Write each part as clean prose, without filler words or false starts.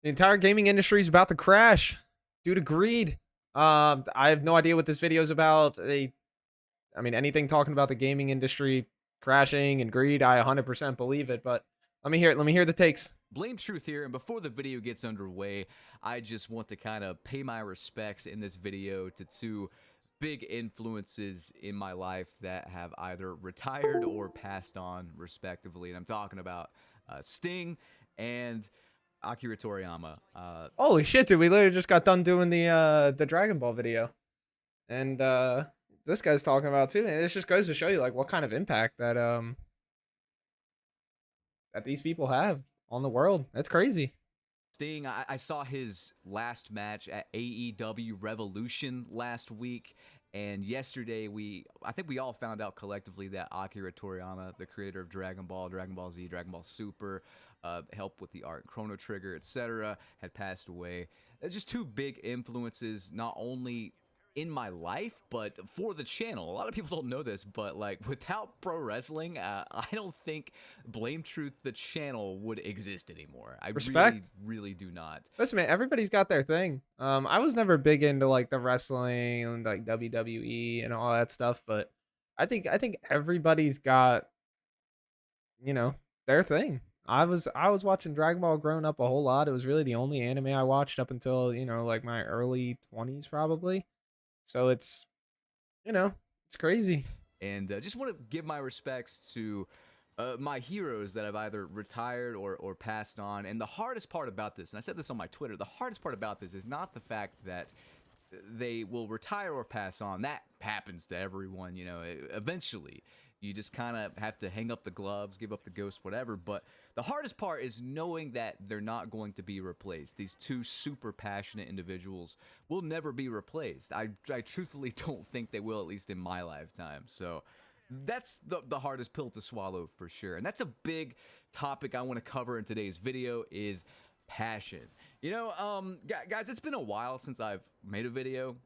The entire gaming industry is about to crash due to greed. I have no idea what this video is about. I mean, anything talking about the gaming industry crashing and greed, I 100% believe it. But let me hear it. Let me hear the takes. Blame Truth here, and before the video gets underway, I just want to kind of pay my respects in this video to two big influences in my life that have either retired or passed on, respectively. And I'm talking about Sting and Akira Toriyama. Holy shit, dude! We literally just got done doing the Dragon Ball video, and this guy's talking about too. And this just goes to show you like what kind of impact that these people have on the world. That's crazy. Sting, I saw his last match at AEW Revolution last week, and yesterday I think we all found out collectively that Akira Toriyama, the creator of Dragon Ball, Dragon Ball Z, Dragon Ball Super, helped with the art Chrono Trigger, etc., had passed away. Just two big influences, not only in my life, but for the channel. A lot of people don't know this, but like without pro wrestling, I don't think Blame Truth the channel would exist anymore. I Respect. really do not. Listen, man, everybody's got their thing. I was never big into like the wrestling and like WWE and all that stuff, but I think everybody's got, you know, their thing. I was watching Dragon Ball growing up a whole lot. It was really the only anime I watched up until, like my early 20s probably. So it's crazy. And just want to give my respects to my heroes that have either retired or passed on. And the hardest part about this, and I said this on my Twitter, the hardest part about this is not the fact that they will retire or pass on. That happens to everyone, eventually. You just kind of have to hang up the gloves, give up the ghost, whatever. But the hardest part is knowing that they're not going to be replaced. These two super passionate individuals will never be replaced. I truthfully don't think they will, at least in my lifetime. So that's the hardest pill to swallow for sure. And that's a big topic I want to cover in today's video is passion. Guys, it's been a while since I've made a video.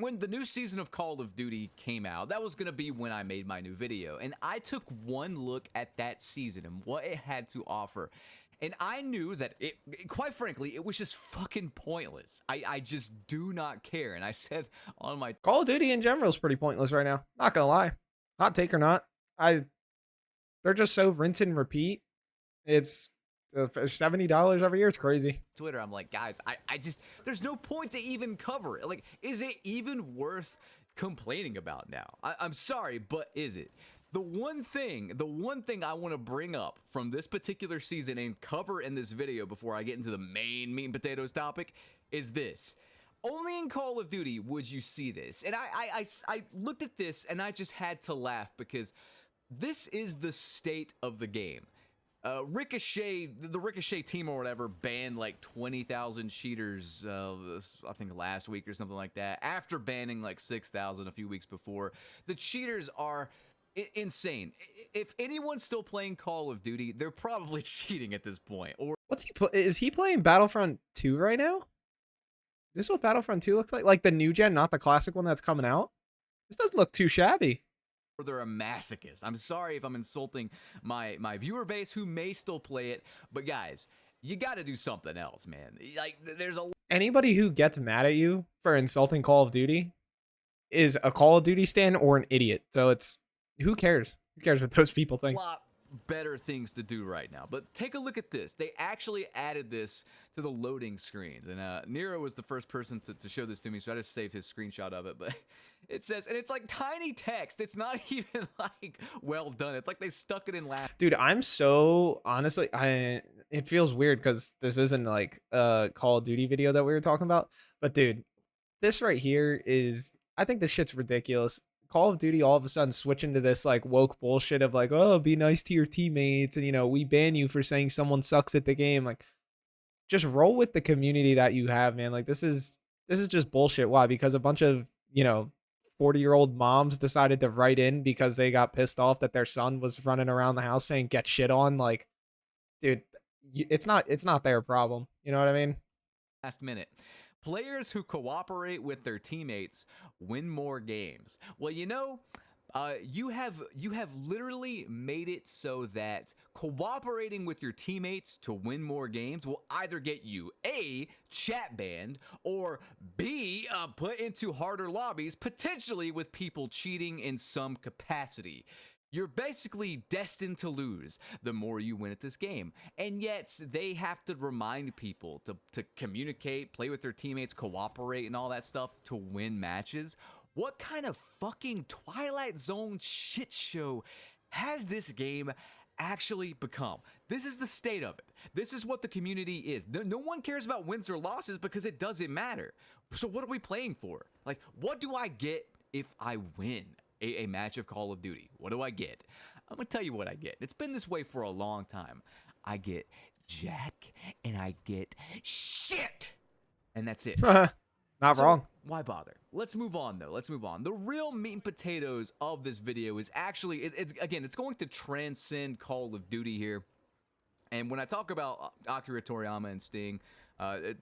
When the new season of Call of Duty came out, that was going to be when I made my new video. And I took one look at that season and what it had to offer. And I knew that quite frankly, it was just fucking pointless. I just do not care. And I said on my Call of Duty in general is pretty pointless right now. Not gonna lie, hot take or not, they're just so rinse and repeat. It's $70 every year. It's crazy. Twitter, I'm like, guys, I just, there's no point to even cover it. Like, is it even worth complaining about now? I'm sorry, but is it? The one thing I want to bring up from this particular season and cover in this video before I get into the main meat and potatoes topic is this. Only in Call of Duty would you see this. And I looked at this and I just had to laugh because this is the state of the game. Ricochet, the Ricochet team or whatever, banned like 20,000 cheaters, I think last week or something like that, after banning like 6,000 a few weeks before. The cheaters are insane. If anyone's still playing Call of Duty, they're probably cheating at this point. Or Is he playing Battlefront 2 right now? This is what Battlefront 2 looks like? Like the new gen, not the classic one that's coming out? This doesn't look too shabby. they're a masochist. I'm sorry if I'm insulting my viewer base who may still play it, but guys, you got to do something else, man. Like, there's a Anybody who gets mad at you for insulting Call of Duty is a Call of Duty stan or an idiot. So it's who cares? Who cares what those people think? lot better things to do right now. But take a look at this. They actually added this to the loading screens. And Nero was the first person to show this to me, so I just saved his screenshot of it. But it says, and it's like tiny text. It's not even like well done. It's like they stuck it in last. Dude, I'm so honestly, it feels weird because this isn't like a Call of Duty video that we were talking about. But dude, this right here is, I think this shit's ridiculous. Call of Duty all of a sudden switching to this like woke bullshit of like, oh, be nice to your teammates, and we ban you for saying someone sucks at the game. Like, just roll with the community that you have, man. Like, this is just bullshit. Why? Because a bunch of 40-year-old moms decided to write in because they got pissed off that their son was running around the house saying get shit on. Like, dude, it's not their problem. You know what I mean? Last minute. Players who cooperate with their teammates win more games. Well, You have literally made it so that cooperating with your teammates to win more games will either get you A, chat banned, or B, put into harder lobbies, potentially with people cheating in some capacity. You're basically destined to lose the more you win at this game. And yet they have to remind people to communicate, play with their teammates, cooperate, and all that stuff to win matches. What kind of fucking Twilight Zone shit show has this game actually become? This is the state of it. This is what the community is. No one cares about wins or losses because it doesn't matter. So what are we playing for? Like, what do I get if I win a match of Call of Duty? What do I get? I'm gonna tell you what I get. It's been this way for a long time. I get Jack and I get shit. And that's it. Not wrong. Why bother? Let's move on, though. Let's move on. The real meat and potatoes of this video is actually, it's going to transcend Call of Duty here. And when I talk about Akira Toriyama and Sting,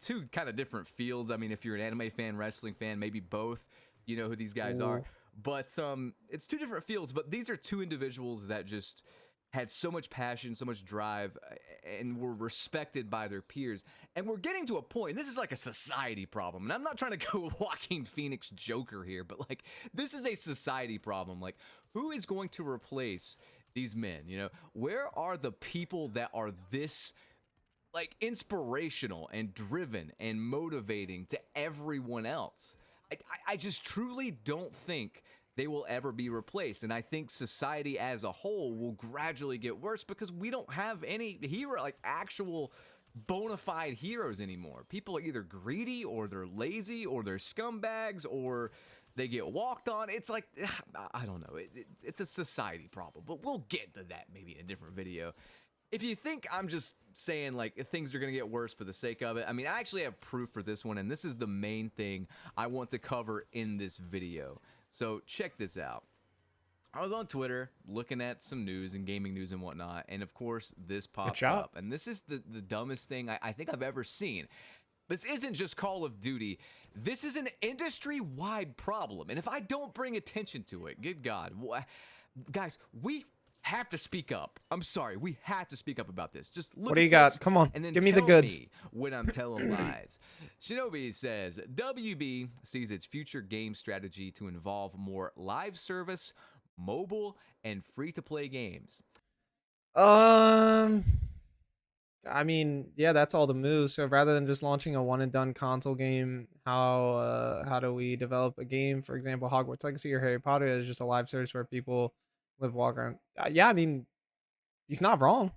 two kind of different fields. I mean, if you're an anime fan, wrestling fan, maybe both, you know who these guys are. But it's two different fields, but these are two individuals that just had so much passion, so much drive, and were respected by their peers. And we're getting to a point, this is like a society problem. And I'm not trying to go Joaquin Phoenix Joker here, but like, this is a society problem. Like, who is going to replace these men? You know, where are the people that are this like inspirational and driven and motivating to everyone else? I just truly don't think they will ever be replaced. And I think society as a whole will gradually get worse because we don't have any hero, like actual bona fide heroes anymore. People are either greedy or they're lazy or they're scumbags or they get walked on. It's like, I don't know. It's a society problem, but we'll get to that maybe in a different video. If you think I'm just saying like things are going to get worse for the sake of it, I mean, I actually have proof for this one, and this is the main thing I want to cover in this video. So check this out. I was on Twitter looking at some news and gaming news and whatnot, and of course this pops up. And this is the dumbest thing I think I've ever seen. This isn't just Call of Duty. This is an industry-wide problem. And if I don't bring attention to it, good God. Guys, we have to speak up. I'm sorry, we have to speak up about this. Just look. What do you got? Come on, and then give me the goods. Me when I'm telling lies. Shinobi says WB sees its future game strategy to involve more live service, mobile, and free-to-play games. I mean, yeah, that's all the moves. So rather than just launching a one and done console game, how do we develop a game? For example, Hogwarts Legacy or Harry Potter is just a live service where people walk around. Yeah, I mean, he's not wrong.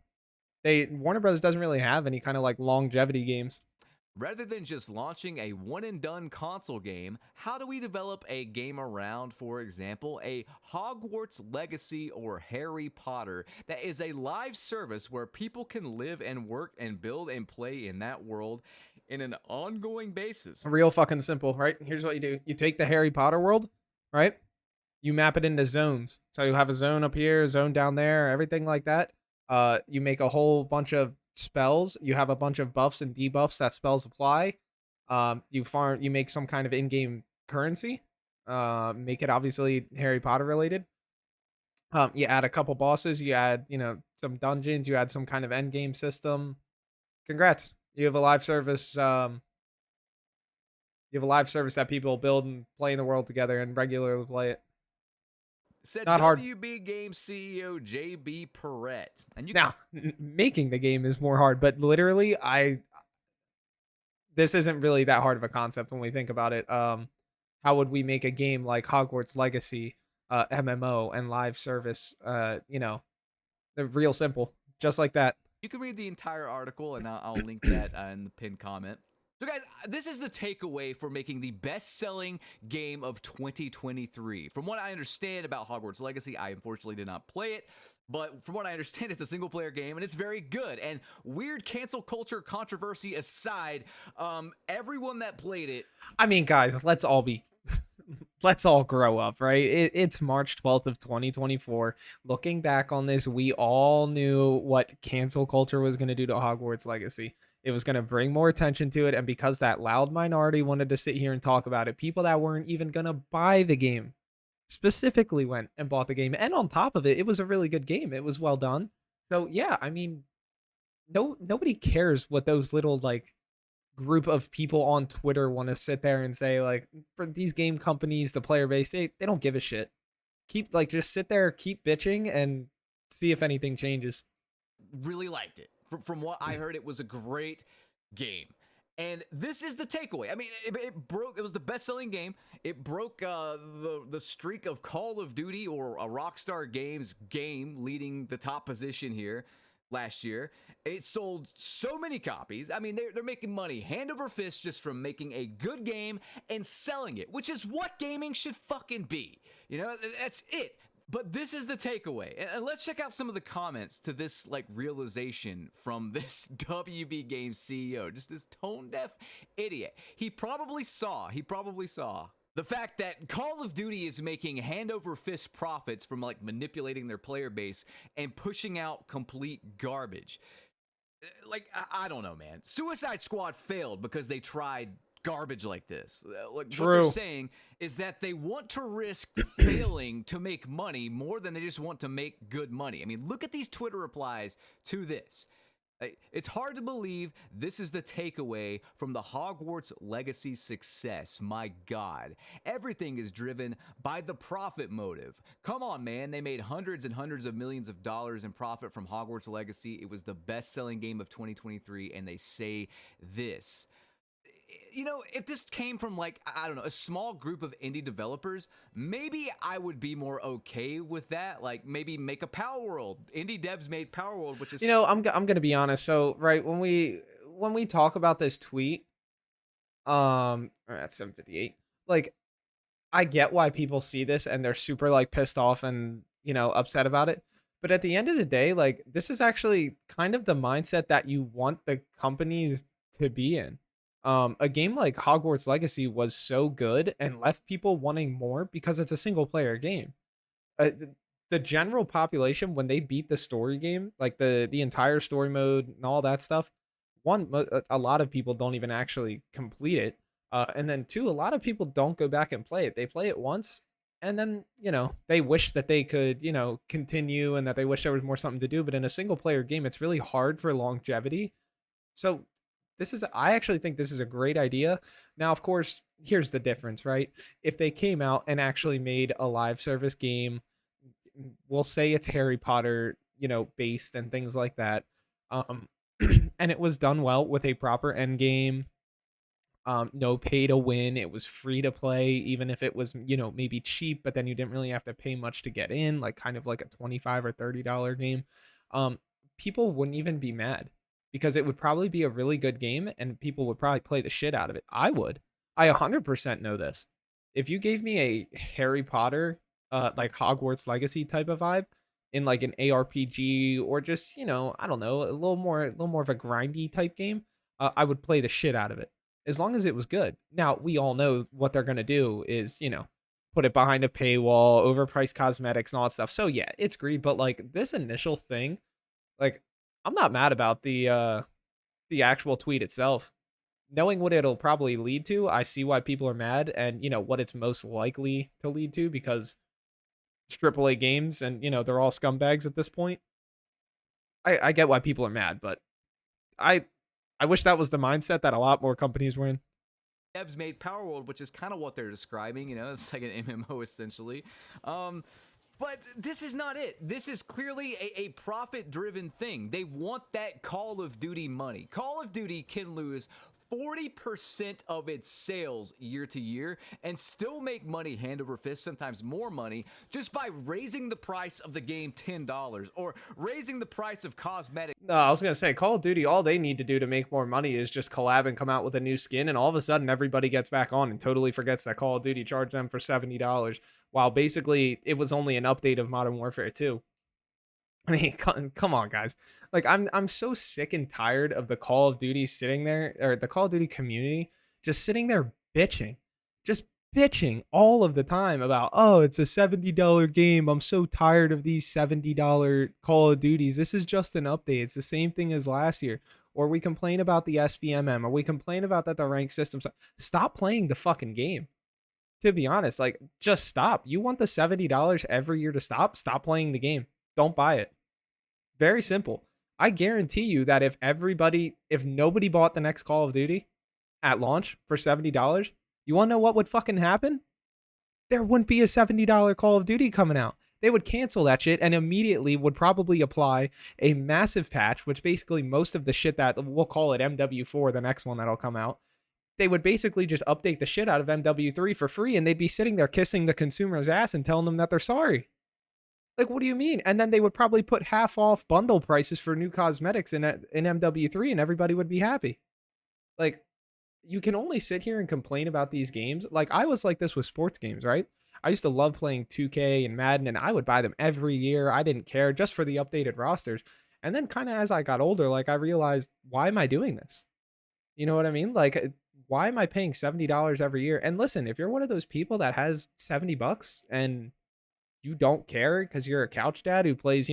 Warner Brothers doesn't really have any kind of like longevity games. Rather than just launching a one-and-done console game, how do we develop a game around, for example, a Hogwarts Legacy or Harry Potter that is a live service where people can live and work and build and play in that world in an ongoing basis? Real fucking simple, right? Here's what you do. You take the Harry Potter world, right? You map it into zones. So you have a zone up here, a zone down there, everything like that. You make a whole bunch of spells. You have a bunch of buffs and debuffs that spells apply. You make some kind of in-game currency. Make it obviously Harry Potter related. You add a couple bosses. You add, some dungeons. You add some kind of end game system. Congrats. You have a live service. You have a live service that people build and play in the world together and regularly play it. Said not hard. WB Games CEO JB Perrette. And now making the game is more hard, but literally this isn't really that hard of a concept when we think about it. How would we make a game like Hogwarts Legacy, MMO and live service? They're real simple, just like that. You can read the entire article, and I'll link that in the pinned comment. So guys, this is the takeaway for making the best-selling game of 2023. From what I understand about Hogwarts Legacy, I unfortunately did not play it, but from what I understand, it's a single-player game, and it's very good. And weird cancel culture controversy aside, everyone that played it... I mean, guys, let's all grow up, right? It's March 12th of 2024. Looking back on this, we all knew what cancel culture was going to do to Hogwarts Legacy. It was going to bring more attention to it, and because that loud minority wanted to sit here and talk about it, people that weren't even going to buy the game specifically went and bought the game, and on top of it, it was a really good game. It was well done. So yeah, I mean, nobody cares what those little like group of people on Twitter want to sit there and say. Like, for these game companies, the player base, they don't give a shit. Keep like just sit there, keep bitching, and see if anything changes. Really liked it. From what I heard, it was a great game. And this is the takeaway. I mean, it broke. It was the best-selling game. It broke the streak of Call of Duty or a Rockstar Games game leading the top position here last year. It sold so many copies. I mean, they're making money hand over fist just from making a good game and selling it, which is what gaming should fucking be. You know, that's it. But this is the takeaway. And let's check out some of the comments to this like realization from this WB Games CEO. Just this tone deaf idiot. He probably saw the fact that Call of Duty is making hand over fist profits from like manipulating their player base and pushing out complete garbage. Like, I don't know, man. Suicide Squad failed because they tried garbage like this. Like, True. what they're saying is that they want to risk failing to make money more than they just want to make good money. I mean, look at these Twitter replies to this. It's hard to believe this is the takeaway from the Hogwarts Legacy success. My God. Everything is driven by the profit motive. Come on, man. They made hundreds and hundreds of millions of dollars in profit from Hogwarts Legacy. It was the best-selling game of 2023, and they say this. You know, if this came from like, I don't know, a small group of indie developers, maybe I would be more okay with that. Like, maybe make a Power World. Indie devs made Power World, which is, You know, I'm gonna be honest. So right when we talk about this tweet, at 7:58, like, I get why people see this and they're super like pissed off and, upset about it. But at the end of the day, like, this is actually kind of the mindset that you want the companies to be in. A game like Hogwarts Legacy was so good and left people wanting more because it's a single player game. The general population, when they beat the story game, like the entire story mode and all that stuff, a lot of people don't even actually complete it. And then two, a lot of people don't go back and play it. They play it once, and then, they wish that they could, continue, and that they wish there was more something to do. But in a single player game, it's really hard for longevity. So I actually think this is a great idea. Now, of course, here's the difference, right? If they came out and actually made a live service game, we'll say it's Harry Potter, based and things like that. Um, and it was done well with a proper end game. No pay to win. It was free to play, even if it was, maybe cheap, but then you didn't really have to pay much to get in, like kind of like a $25 or $30 game. People wouldn't even be mad because it would probably be a really good game and people would probably play the shit out of it. I would. I 100% know this. If you gave me a Harry Potter, like Hogwarts Legacy type of vibe in like an ARPG or just, I don't know, a little more of a grindy type game, I would play the shit out of it as long as it was good. Now, we all know what they're going to do is, put it behind a paywall, overpriced cosmetics and all that stuff. So yeah, it's greed, but like this initial thing, like, I'm not mad about the actual tweet itself. Knowing what it'll probably lead to, I see why people are mad, and what it's most likely to lead to, because it's AAA games and they're all scumbags at this point. I get why people are mad, but I wish that was the mindset that a lot more companies were in. devs made Power World, which is kind of what they're describing. It's like an MMO essentially. But this is not it. This is clearly a profit-driven thing. They want that Call of Duty money. Call of Duty can lose 40% of its sales year to year and still make money hand over fist, sometimes more money, just by raising the price of the game $10 or raising the price of cosmetics. No, I was going to say, Call of Duty, all they need to do to make more money is just collab and come out with a new skin, and all of a sudden everybody gets back on and totally forgets that Call of Duty charged them for $70, while basically it was only an update of Modern Warfare 2. I mean, come on, guys. Like, I'm so sick and tired of the Call of Duty sitting there, or the Call of Duty community just sitting there bitching, just bitching all of the time about, oh, it's a $70 game. I'm so tired of these $70 Call of Duties. This is just an update. It's the same thing as last year. Or we complain about the SBMM, or we complain about that the rank system. Stop playing the fucking game. to be honest, like just stop. You want the $70 every year to stop? Stop playing the game. Don't buy it. Very simple. I guarantee you that if nobody bought the next Call of Duty at launch for $70, you want to know what would fucking happen? There wouldn't be a $70 Call of Duty coming out. They would cancel that shit and immediately would probably apply a massive patch, which basically most of the shit that we'll call it MW4, the next one that'll come out, they would basically just update the shit out of MW3 for free, and they'd be sitting there kissing the consumer's ass and telling them that they're sorry. Like, what do you mean? And then they would probably put half off bundle prices for new cosmetics in MW3, and everybody would be happy. Like, you can only sit here and complain about these games. Like, I was like this with sports games, right? I used to love playing 2K and Madden, and I would buy them every year. I didn't care, just for the updated rosters. And then kind of as I got older, like, I realized, why am I doing this? You know what I mean? Like, why am I paying $70 every year? And listen, if you're one of those people that has $70 and you don't care because you're a couch dad who plays,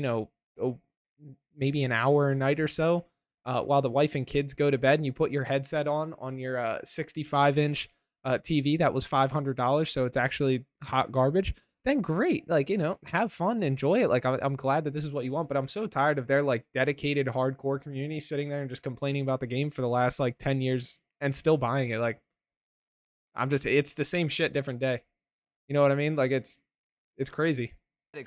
maybe an hour a night or so, while the wife and kids go to bed, and you put your headset on your 65-inch TV that was $500, so it's actually hot garbage, then great. Like, have fun, enjoy it. Like, I'm glad that this is what you want, but I'm so tired of their like dedicated hardcore community sitting there and just complaining about the game for the last like 10 years and still buying it. Like, it's the same shit, different day. You know what I mean? Like, it's crazy.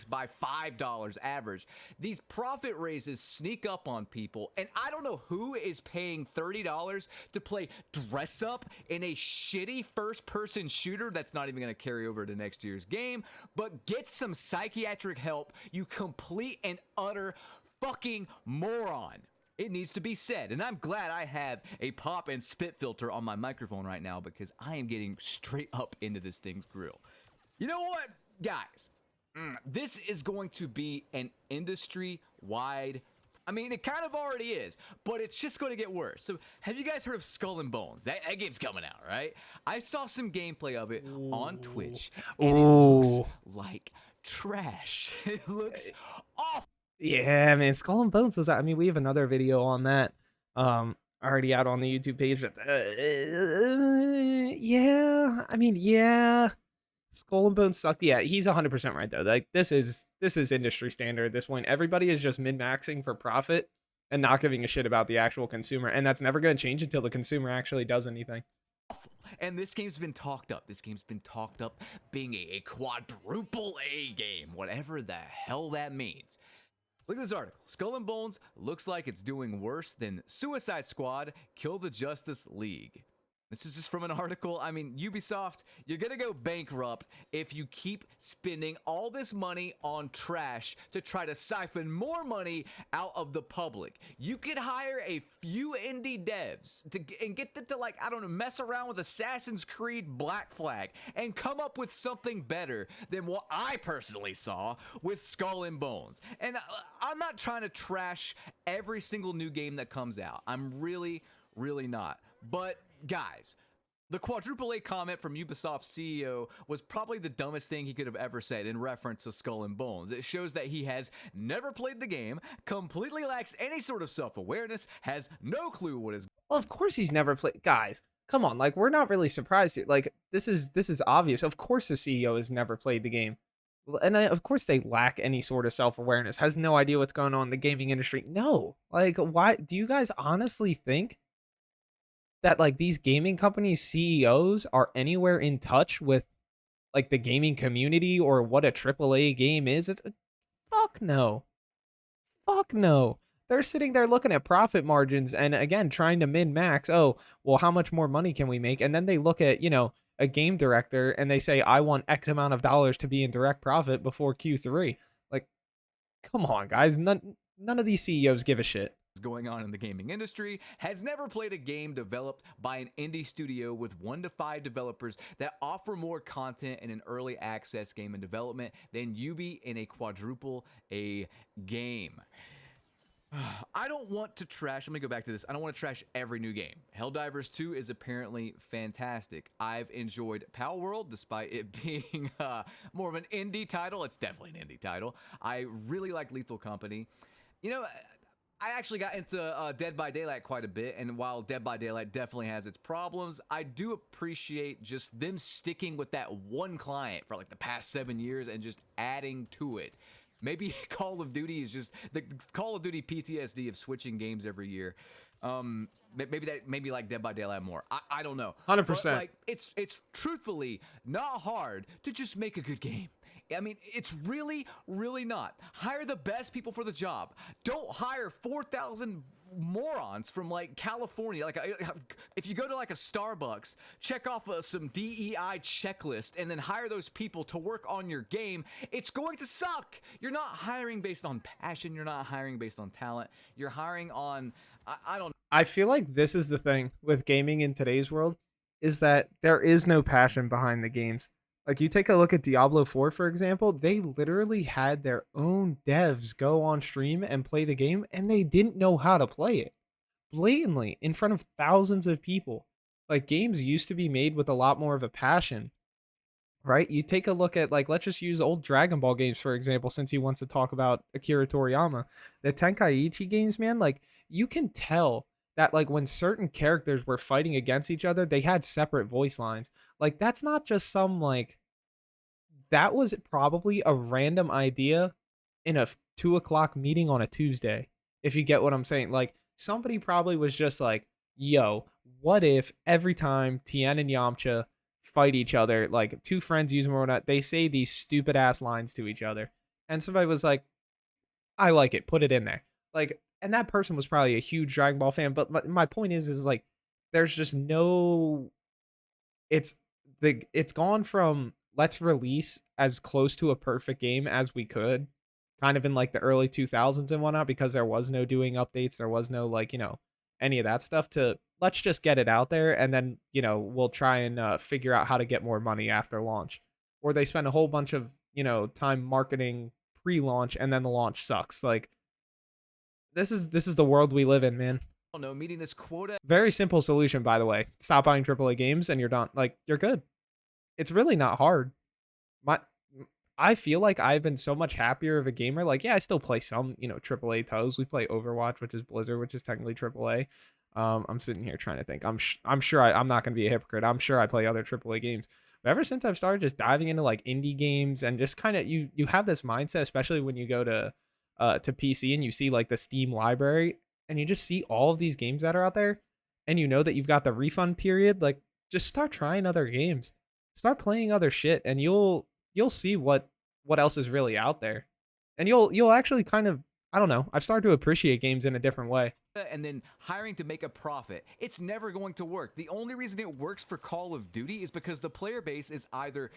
By $5 average. These profit raises sneak up on people, and I don't know who is paying $30 to play dress up in a shitty first-person shooter that's not even going to carry over to next year's game. But get some psychiatric help, you complete and utter fucking moron. It needs to be said, and I'm glad I have a pop and spit filter on my microphone right now, because I am getting straight up into this thing's grill. You know what, guys? This is going to be an industry-wide, I mean, it kind of already is, but it's just going to get worse. So, have you guys heard of Skull and Bones? That game's coming out, right? I saw some gameplay of it on Twitch, and it looks like trash. It looks awful. Yeah, man, Skull and Bones was. I mean, we have another video on that, already out on the YouTube page. But, yeah, I mean, yeah. Skull and Bones sucked. Yeah, he's 100% right though. Like, this is industry standard at this point. Everybody is just min-maxing for profit and not giving a shit about the actual consumer, and that's never going to change until the consumer actually does anything. And this game's been talked up. This game's been talked up being a quadruple A game, whatever the hell that means. Look at this article. Skull and Bones looks like it's doing worse than Suicide Squad, Kill the Justice League. This is just from an article. I mean, Ubisoft, you're going to go bankrupt if you keep spending all this money on trash to try to siphon more money out of the public. You could hire a few indie devs and get them to, like, I don't know, mess around with Assassin's Creed Black Flag and come up with something better than what I personally saw with Skull and Bones. And I'm not trying to trash every single new game that comes out. I'm really not. But guys, the quadruple A comment from Ubisoft CEO was probably the dumbest thing he could have ever said in reference to Skull and Bones. It shows that he has never played the game, completely lacks any sort of self-awareness, has no clue what is. Well, of course he's never played. Guys, come on, like, we're not really surprised here. Like, this is obvious. Of course the CEO has never played the game. And of course they lack any sort of self-awareness, has no idea what's going on in the gaming industry. No. Like, why do you guys honestly think that like these gaming companies CEOs are anywhere in touch with like the gaming community or what a AAA game is? It's fuck no. Fuck no. They're sitting there looking at profit margins and again trying to min max. Oh, well, how much more money can we make? And then they look at, a game director and they say, I want X amount of dollars to be in direct profit before Q3. Like, come on, guys. None of these CEOs give a shit going on in the gaming industry, has never played a game developed by an indie studio with 1 to 5 developers that offer more content in an early access game in development than Ubi in a quadruple A game. I don't want to trash, let me go back to this. I don't want to trash every new game. Helldivers 2 is apparently fantastic. I've enjoyed Palworld despite it being more of an indie title. It's definitely an indie title. I really like Lethal Company. I actually got into Dead by Daylight quite a bit, and while Dead by Daylight definitely has its problems, I do appreciate just them sticking with that one client for like the past 7 years and just adding to it. Maybe Call of Duty is just the Call of Duty PTSD of switching games every year. Maybe like Dead by Daylight more. I don't know. 100%. But like it's truthfully not hard to just make a good game. I mean, it's really, really not. Hire the best people for the job. Don't hire 4,000 morons from like California. Like, if you go to like a Starbucks, check off some DEI checklist and then hire those people to work on your game. It's going to suck. You're not hiring based on passion. You're not hiring based on talent. You're hiring on, I don't. I feel like this is the thing with gaming in today's world, is that there is no passion behind the games. Like, you take a look at Diablo 4, for example, they literally had their own devs go on stream and play the game, and they didn't know how to play it. Blatantly, in front of thousands of people. Like, games used to be made with a lot more of a passion, right? You take a look at, like, let's just use old Dragon Ball games, for example, since he wants to talk about Akira Toriyama. The Tenkaichi games, man, like, you can tell that, like, when certain characters were fighting against each other, they had separate voice lines. Like, that's not just some, like, that was probably a random idea in a 2 o'clock meeting on a Tuesday, if you get what I'm saying. Like, somebody probably was just like, yo, what if every time Tien and Yamcha fight each other, like two friends use Morona, they say these stupid ass lines to each other. And somebody was like, I like it, put it in there. Like, and that person was probably a huge Dragon Ball fan. But my point is like, there's just no, it's gone from let's release as close to a perfect game as we could, kind of in like the early 2000s and whatnot, because there was no doing updates, there was no, like, any of that stuff, to let's just get it out there and then, we'll try and figure out how to get more money after launch. Or they spend a whole bunch of, time marketing pre-launch and then the launch sucks. Like, this is the world we live in, man. I don't know, meeting this quota. Very simple solution, by the way. Stop buying AAA games and you're done. Like, you're good. It's really not hard. I feel like I've been so much happier of a gamer. Like, yeah, I still play some, AAA titles. We play Overwatch, which is Blizzard, which is technically AAA. I'm sitting here trying to think. I'm sure I'm not going to be a hypocrite. I'm sure I play other AAA games. But ever since I've started just diving into like indie games and just kind of you have this mindset, especially when you go to PC and you see like the Steam library and you just see all of these games that are out there, and you know that you've got the refund period. Like, just start trying other games. Start playing other shit, and you'll see what else is really out there, and you'll actually kind of, I don't know, I've started to appreciate games in a different way. And then hiring to make a profit. It's never going to work. The only reason it works for Call of Duty is because the player base is either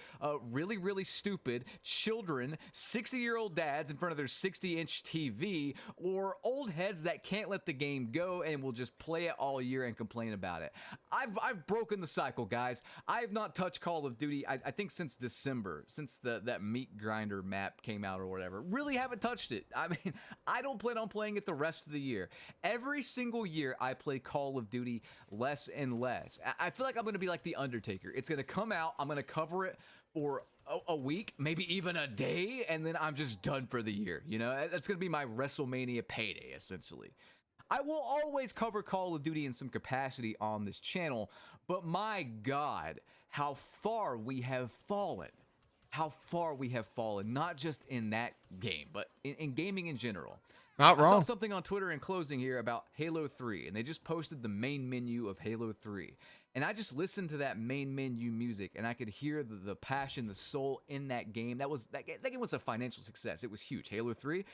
really, really stupid children, 60-year-old dads in front of their 60-inch TV, or old heads that can't let the game go and will just play it all year and complain about it. I've broken the cycle, guys. I have not touched Call of Duty, I think, since December, since that meat grinder map came out or whatever. Really haven't touched it. I mean, I don't plan on playing it the rest of the year. Every single year I play Call of Duty less and less. I feel like I'm going to be like The Undertaker. It's going to come out, I'm going to cover it for a week, maybe even a day, and then I'm just done for the year. That's going to be my WrestleMania payday, essentially. I will always cover Call of Duty in some capacity on this channel, but my God, how far we have fallen. How far we have fallen, not just in that game, but in gaming in general. Not wrong. I saw something on Twitter in closing here about Halo 3, and they just posted the main menu of Halo 3. And I just listened to that main menu music, and I could hear the passion, the soul in that game. That game was a financial success. It was huge. Halo 3,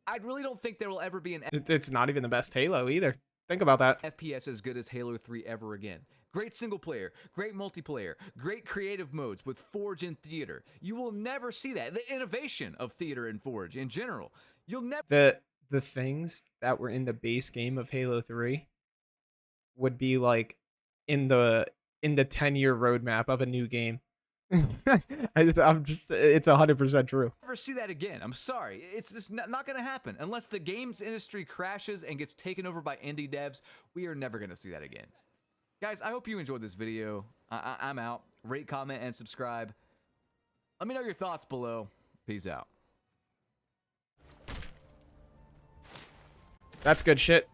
I really don't think there will ever be an It's not even the best Halo either. Think about that. FPS as good as Halo 3 ever again. Great single player, great multiplayer, great creative modes with Forge and Theater. You will never see that. The innovation of Theater and Forge in general. You'll never... The things that were in the base game of Halo 3 would be like in the 10-year roadmap of a new game. It's 100% true. Never see that again. I'm sorry. It's just not going to happen. Unless the games industry crashes and gets taken over by indie devs, we are never going to see that again. Guys, I hope you enjoyed this video. I'm out. Rate, comment, and subscribe. Let me know your thoughts below. Peace out. That's good shit.